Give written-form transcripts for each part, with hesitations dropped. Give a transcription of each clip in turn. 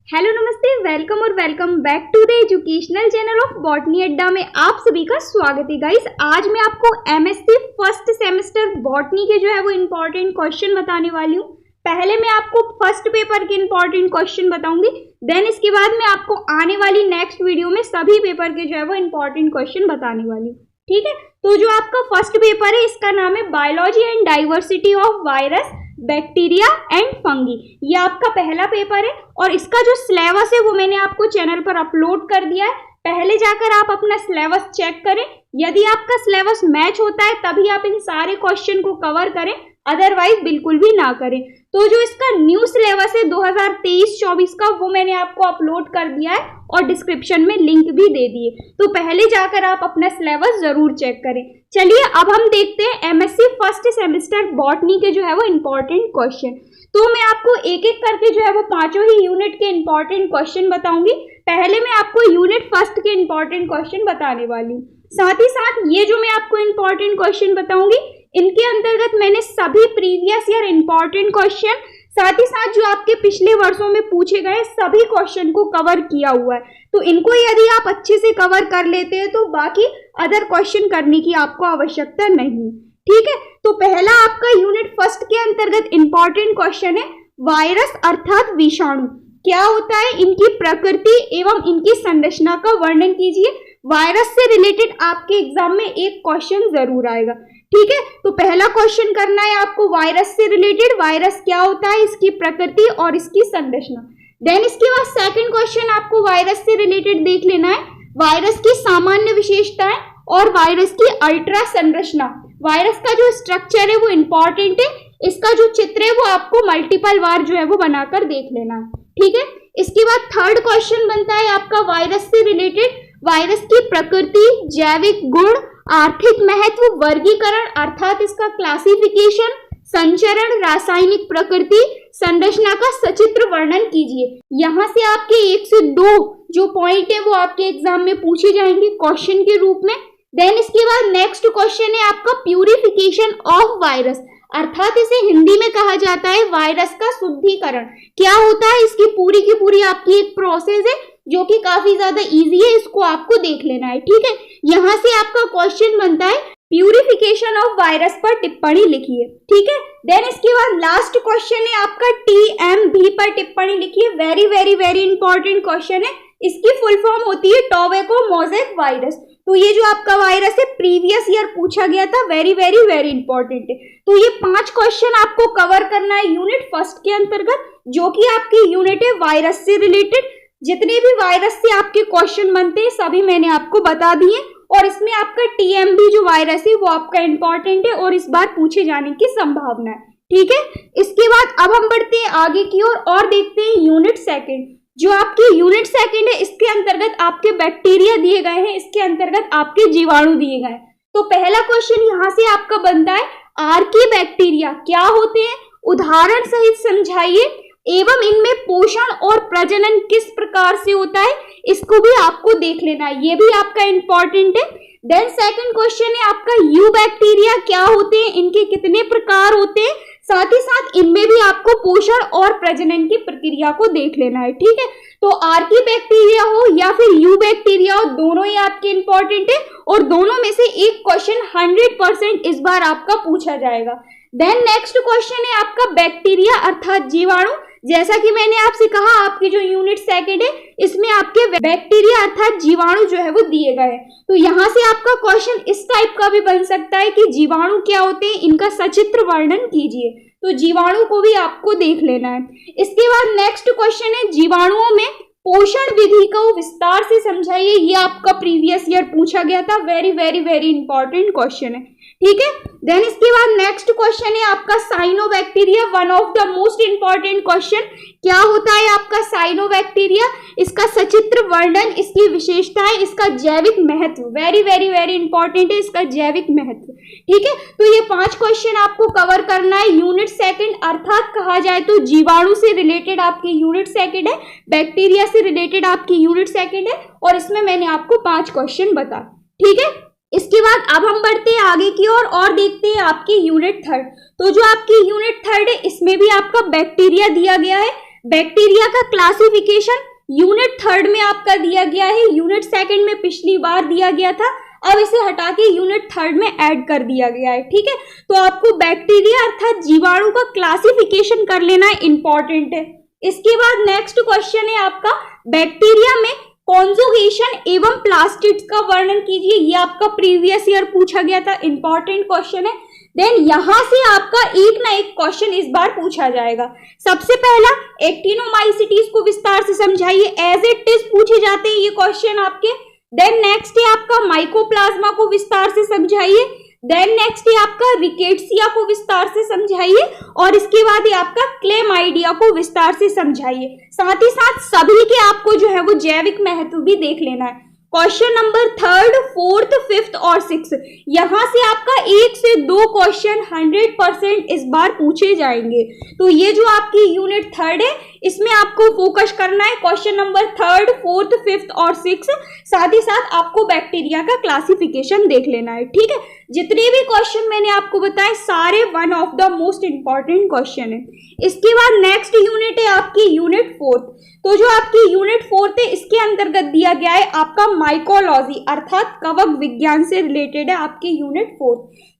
Hello नमस्ते, welcome और welcome back to the educational channel of botany Adda में आप सभी का स्वागत है गाइस। आज मैं आपको एमएससी फर्स्ट सेमेस्टर बॉटनी के जो है वो इम्पोर्टेंट क्वेश्चन बताने वाली हूँ। पहले मैं आपको फर्स्ट पेपर के इम्पोर्टेंट क्वेश्चन बताऊंगी, देन इसके बाद मैं आपको आने वाली नेक्स्ट वीडियो में सभी पेपर के जो है वो इम्पोर्टेंट क्वेश्चन बताने वाली हूँ। ठीक है, तो जो आपका फर्स्ट पेपर है इसका नाम है biology and diversity of virus, bacteria and fungi. ये आपका पहला पेपर है और इसका जो सिलेबस है वो मैंने आपको चैनल पर अपलोड कर दिया है। पहले जाकर आप अपना सिलेबस चेक करें, यदि आपका सिलेबस मैच होता है तभी आप इन सारे क्वेश्चन को कवर करें, अदरवाइज बिल्कुल भी ना करें। तो जो इसका न्यू सिलेबस है 2023-24 का वो मैंने आपको अपलोड कर दिया है और डिस्क्रिप्शन में लिंक भी दे दिए, तो पहले जाकर आप अपना सिलेबस जरूर चेक करें। चलिए अब हम देखते हैं एमएससी फर्स्ट सेमेस्टर बॉटनी के जो है वो इम्पोर्टेंट क्वेश्चन। तो मैं आपको एक एक करके जो है वो पांचों ही यूनिट के इम्पोर्टेंट क्वेश्चन बताऊंगी। पहले मैं आपको यूनिट फर्स्ट के इम्पोर्टेंट क्वेश्चन बताने वाली हूँ। साथ ही साथ ये जो मैं आपको इम्पोर्टेंट क्वेश्चन बताऊंगी इनके अंतर्गत मैंने सभी प्रीवियस ईयर इम्पोर्टेंट क्वेश्चन, साथ ही साथ जो आपके पिछले वर्षों में पूछे गए सभी क्वेश्चन को कवर किया हुआ है। तो इनको यदि आप अच्छे से कवर कर लेते हैं तो बाकी अदर क्वेश्चन करने की आपको आवश्यकता नहीं। ठीक है, तो पहला आपका यूनिट फर्स्ट के अंतर्गत इम्पोर्टेंट क्वेश्चन है वायरस अर्थात विषाणु क्या होता है, इनकी प्रकृति एवं इनकी संरचना का वर्णन कीजिए। वायरस से रिलेटेड आपके एग्जाम में एक क्वेश्चन जरूर आएगा। ठीक है, तो पहला क्वेश्चन करना है आपको वायरस से रिलेटेड, वायरस क्या होता है, इसकी प्रकृति और इसकी संरचना। देन इसके बाद सेकंड क्वेश्चन आपको वायरस से रिलेटेड देख लेना है, वायरस की सामान्य विशेषताएं और वायरस की अल्ट्रा संरचना। वायरस का जो स्ट्रक्चर है वो इंपॉर्टेंट है, इसका जो चित्र है वो आपको मल्टीपल बार जो है वो बनाकर देख लेना है। ठीक है, इसके बाद थर्ड क्वेश्चन बनता है आपका वायरस से रिलेटेड, वायरस की प्रकृति, जैविक गुण, आर्थिक महत्व, वर्गीकरण अर्थात इसका क्लासिफिकेशन, संचरण, रासायनिक प्रकृति, संरचना का सचित्र वर्णन कीजिए। यहाँ से आपके 1 से 2 जो पॉइंट है वो आपके एग्जाम में पूछे जाएंगे क्वेश्चन के रूप में। देन इसके बाद नेक्स्ट क्वेश्चन है आपका प्यूरिफिकेशन ऑफ वायरस, अर्थात इसे हिंदी में कहा जाता है वायरस का शुद्धिकरण। क्या होता है, इसकी पूरी की पूरी आपकी एक प्रोसेस है जो कि काफी ज्यादा इजी है, इसको आपको देख लेना है। ठीक है, यहाँ से आपका क्वेश्चन बनता है प्यूरिफिकेशन ऑफ वायरस पर टिप्पणी लिखिए। ठीक है, देन इसके बाद लास्ट क्वेश्चन है आपका TMV पर टिप्पणी लिखिए। Very very very important question है, इसकी फुल फॉर्म होती है टोबैको मोज़ेक वायरस। तो ये जो आपका वायरस है प्रीवियस ईयर पूछा गया था, वेरी वेरी वेरी इंपॉर्टेंट है। तो ये 5 क्वेश्चन आपको कवर करना है यूनिट फर्स्ट के अंतर्गत, जो कि आपकी यूनिट है वायरस से रिलेटेड। जितने भी वायरस से आपके क्वेश्चन बनते हैं सभी मैंने आपको बता दिए, और इसमें आपका TMV जो वायरस है वो आपका इंपॉर्टेंट है और इस बार पूछे जाने की संभावना है। ठीक है, इसके बाद अब हम बढ़ते हैं आगे की ओर और देखते हैं यूनिट सेकंड। जो आपकी यूनिट सेकंड है इसके अंतर्गत आपके बैक्टीरिया दिए गए हैं, इसके अंतर्गत आपके जीवाणु दिए गए हैं। तो पहला क्वेश्चन यहाँ से आपका बनता है आर्की बैक्टीरिया क्या होते हैं, उदाहरण सहित समझाइए, एवं इनमें पोषण और प्रजनन किस प्रकार से होता है, इसको भी आपको देख लेना है, ये भी आपका इंपॉर्टेंट है। देन सेकंड क्वेश्चन है आपका यू बैक्टीरिया क्या होते हैं, इनके कितने प्रकार होते हैं, साथ ही साथ इनमें भी आपको पोषण और प्रजनन की प्रक्रिया को देख लेना है। ठीक है, तो आर्की बैक्टीरिया हो या फिर यू बैक्टीरिया हो, दोनों ही आपके इंपॉर्टेंट है और दोनों में से एक क्वेश्चन 100% इस बार आपका पूछा जाएगा। देन नेक्स्ट क्वेश्चन है आपका बैक्टीरिया अर्थात जीवाणु। जैसा कि मैंने आपसे कहा आपकी जो यूनिट सेकंड है इसमें आपके बैक्टीरिया अर्थात जीवाणु जो है वो दिए गए हैं। तो यहाँ से आपका क्वेश्चन इस टाइप का भी बन सकता है कि जीवाणु क्या होते हैं, इनका सचित्र वर्णन कीजिए। तो जीवाणु को भी आपको देख लेना है। इसके बाद नेक्स्ट क्वेश्चन है जीवाणुओं में पोषण विधि को विस्तार से समझाइए। ये आपका प्रीवियस ईयर पूछा गया था, very very very important question है। ठीक है, देन इसके बाद नेक्स्ट क्वेश्चन है आपका cyanobacteria, one of the most important question. क्या होता है आपका साइनोबैक्टीरिया, इसका सचित्र वर्णन, इसकी विशेषताएं, इसका जैविक महत्व, वेरी वेरी वेरी इंपॉर्टेंट है इसका जैविक महत्व। ठीक है, तो ये 5 क्वेश्चन आपको कवर करना है यूनिट सेकंड, अर्थात कहा जाए तो जीवाणु से रिलेटेड आपकी यूनिट सेकंड है, बैक्टीरिया से रिलेटेड आपकी यूनिट सेकंड है, और इसमें मैंने आपको 5 क्वेश्चन बता। ठीक है, इसके बाद अब हम बढ़ते हैं आगे की ओर और देखते हैं आपकी यूनिट थर्ड। तो जो आपकी यूनिट थर्ड है इसमें भी आपका बैक्टीरिया दिया गया है। बैक्टीरिया का क्लासिफिकेशन यूनिट 3 में आपका दिया गया है, यूनिट 2 में पिछली बार दिया गया था, अब इसे हटा के यूनिट 3 में ऐड कर दिया गया है। ठीक है, तो आपको बैक्टीरिया अर्थात जीवाणु का क्लासिफिकेशन कर लेना इंपॉर्टेंट है। इसके बाद नेक्स्ट क्वेश्चन है आपका बैक्टीरिया में कॉन्जुगेशन एवं प्लास्टिड्स का वर्णन कीजिए। ये आपका प्रीवियस ईयर पूछा गया था, इंपॉर्टेंट क्वेश्चन है। देन यहां से आपका एक ना एक क्वेश्चन इस बार पूछा जाएगा। सबसे पहला एक्टिनोमाइसिटीज को विस्तार से समझाइए, एज इट इज पूछे जाते हैं ये क्वेश्चन आपके। देन नेक्स्ट है आपका माइकोप्लाज्मा को विस्तार से समझाइए। देन नेक्स्ट है आपका रिकेट्सिया को विस्तार से समझाइए, और इसके बाद है आपका क्लेमाइडिया को विस्तार से समझाइए। साथ ही साथ सभी के आपको जो है वो जैविक महत्व भी देख लेना है। क्वेश्चन नंबर 3, 4, 5 और 6, यहां से आपका 1 से 2 क्वेश्चन 100% इस बार पूछे जाएंगे। तो ये जो आपकी यूनिट 3 है इसमें आपको फोकस करना है क्वेश्चन नंबर 3, 4, 5 और 6, साथ ही साथ आपको बैक्टीरिया का क्लासिफिकेशन देख लेना है। ठीक है, जितने भी क्वेश्चन मैंने आपको बताए सारे one of the most important question है। इसके बाद नेक्स्ट यूनिट है आपकी यूनिट 4। तो जो आपकी यूनिट 4 है इसके अंतर्गत दिया गया है आपका माइकोलॉजी अर्थात कवक विज्ञान से रिलेटेड है आपकी यूनिट 4।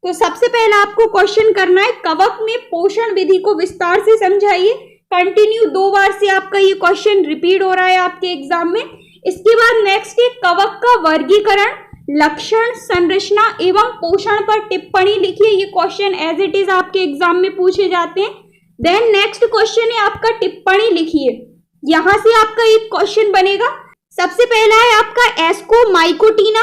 तो सबसे पहला आपको क्वेश्चन करना है कवक में पोषण विधि को विस्तार से समझाइए। कंटिन्यू 2 बार से आपका ये क्वेश्चन रिपीट हो रहा है आपके एग्जाम में। इसके बाद नेक्स्ट है कवक का वर्गीकरण, लक्षण, संरचना एवं पोषण पर टिप्पणी लिखिए। ये क्वेश्चन एज इट इज आपके एग्जाम में पूछे जाते हैं। देन नेक्स्ट क्वेश्चन है आपका टिप्पणी लिखिए। यहां से आपका एक क्वेश्चन बनेगा। सबसे पहला है आपका एस्कोमाइकोटीना,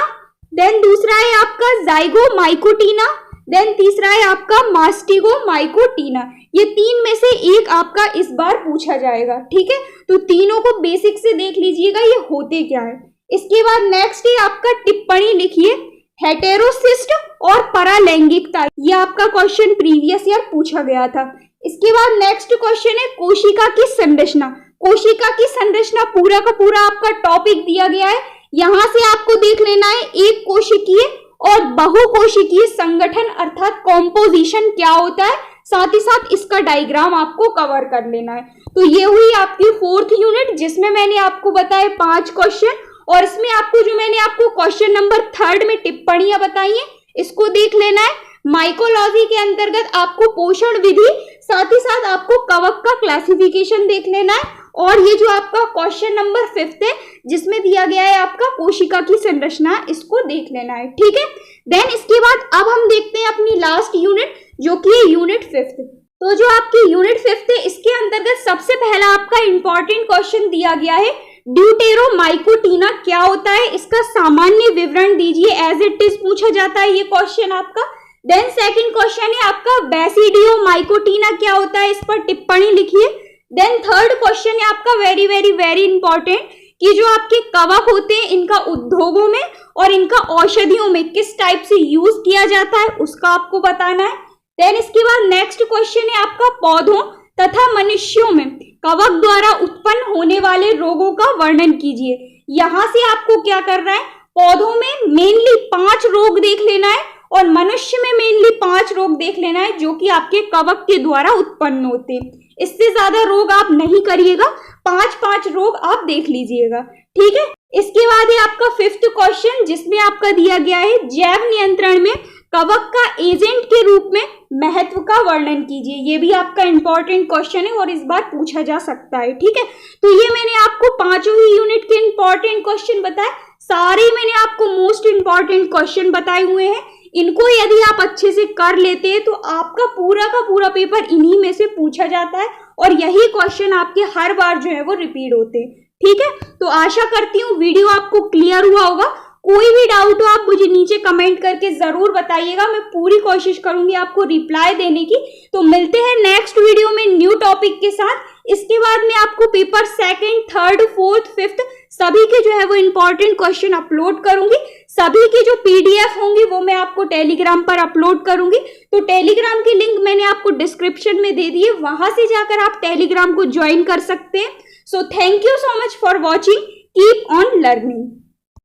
देन दूसरा है आपका जाइगोमाइकोटीना, देन तीसरा है आपका मास्टिगोमाइकोटीना। ये 3 में से एक आपका इस बार पूछा जाएगा। ठीक है, तो तीनों को बेसिक से देख लीजिएगा ये होते क्या है। इसके बाद नेक्स्ट है आपका टिप्पणी लिखिए हेटेरोसिस्ट और परालैंगिकता। ये आपका क्वेश्चन प्रीवियस ईयर पूछा गया था। इसके बाद नेक्स्ट क्वेश्चन है कोशिका की संरचना। कोशिका की संरचना पूरा का पूरा आपका टॉपिक दिया गया है। यहां से आपको देख लेना है एक कोशिकीय और बहुकोशिकीय संगठन अर्थात कॉम्पोजिशन क्या होता है, साथ ही साथ इसका डायग्राम आपको कवर कर लेना है। तो ये हुई आपकी 4th यूनिट जिसमें मैंने आपको बताए 5 क्वेश्चन, और इसमें आपको जो मैंने आपको क्वेश्चन नंबर 3 में टिप्पणियां बताई है इसको देख लेना है। माइकोलॉजी के अंतर्गत आपको पोषण विधि, साथ ही साथ आपको कवक का क्लासिफिकेशन देख लेना है, और ये जो आपका क्वेश्चन नंबर 5 है जिसमें दिया गया है आपका कोशिका की संरचना, इसको देख लेना है। ठीक है, देन इसके बाद अब हम देखते हैं अपनी लास्ट यूनिट जो कि है यूनिट 5। तो जो आपकी यूनिट 5 है इसके अंतर्गत सबसे पहला आपका इंपॉर्टेंट क्वेश्चन दिया गया है ड्यूटेरोमाइकोटीना क्या होता है, इसका सामान्य विवरण दीजिए। एज इट इज पूछा जाता है ये क्वेश्चन आपका। देन सेकंड क्वेश्चन है आपका बेसिडियोमाइकोटीना क्या होता है, इस पर टिप्पणी लिखिए। देन थर्ड क्वेश्चन है आपका वेरी वेरी वेरी इंपॉर्टेंट कि जो आपके कवक होते हैं इनका उद्योगों में और इनका औषधियों में किस टाइप से यूज किया जाता है उसका आपको बताना है। देन इसके बाद नेक्स्ट क्वेश्चन है आपका पौधों तथा मनुष्यों में कवक द्वारा उत्पन्न होने वाले रोगों का वर्णन कीजिए। यहां से आपको क्या करना है, पौधों में मेनली 5 रोग देख लेना है और मनुष्य में मेनली 5 रोग देख लेना है जो कि आपके कवक के द्वारा उत्पन्न होते हैं। इससे ज्यादा रोग आप नहीं करिएगा, 5 रोग आप देख लीजिएगा। ठीक है, इसके बाद है आपका 5th क्वेश्चन जिसमें आपका दिया गया है जैव नियंत्रण में कवक का एजेंट के रूप में महत्व का वर्णन कीजिए। ये भी आपका इंपॉर्टेंट क्वेश्चन है और इस बार पूछा जा सकता है। ठीक है, तो ये मैंने आपको 5 ही यूनिट के इंपॉर्टेंट क्वेश्चन बताए, सारे मैंने आपको मोस्ट इंपॉर्टेंट क्वेश्चन बताए हुए हैं। इनको यदि आप अच्छे से कर लेते हैं तो आपका पूरा का पूरा पेपर इन्हीं में से पूछा जाता है और यही क्वेश्चन आपके हर बार जो है वो रिपीट होते हैं। ठीक है, तो आशा करती हूँ वीडियो आपको क्लियर हुआ होगा। कोई भी डाउट हो आप मुझे नीचे कमेंट करके जरूर बताइएगा, मैं पूरी कोशिश करूंगी आपको रिप्लाई देने की। तो मिलते हैं नेक्स्ट वीडियो में न्यू टॉपिक के साथ। इसके बाद मैं आपको paper 2nd, 3rd, 4th, 5th सभी के जो है वो इंपॉर्टेंट क्वेश्चन अपलोड करूंगी। सभी की जो PDF होंगी वो मैं आपको टेलीग्राम पर अपलोड करूंगी। तो टेलीग्राम की लिंक मैंने आपको डिस्क्रिप्शन में दे दी है, वहां से जाकर आप टेलीग्राम को ज्वाइन कर सकते हैं। So thank you so much for watching, keep on learning.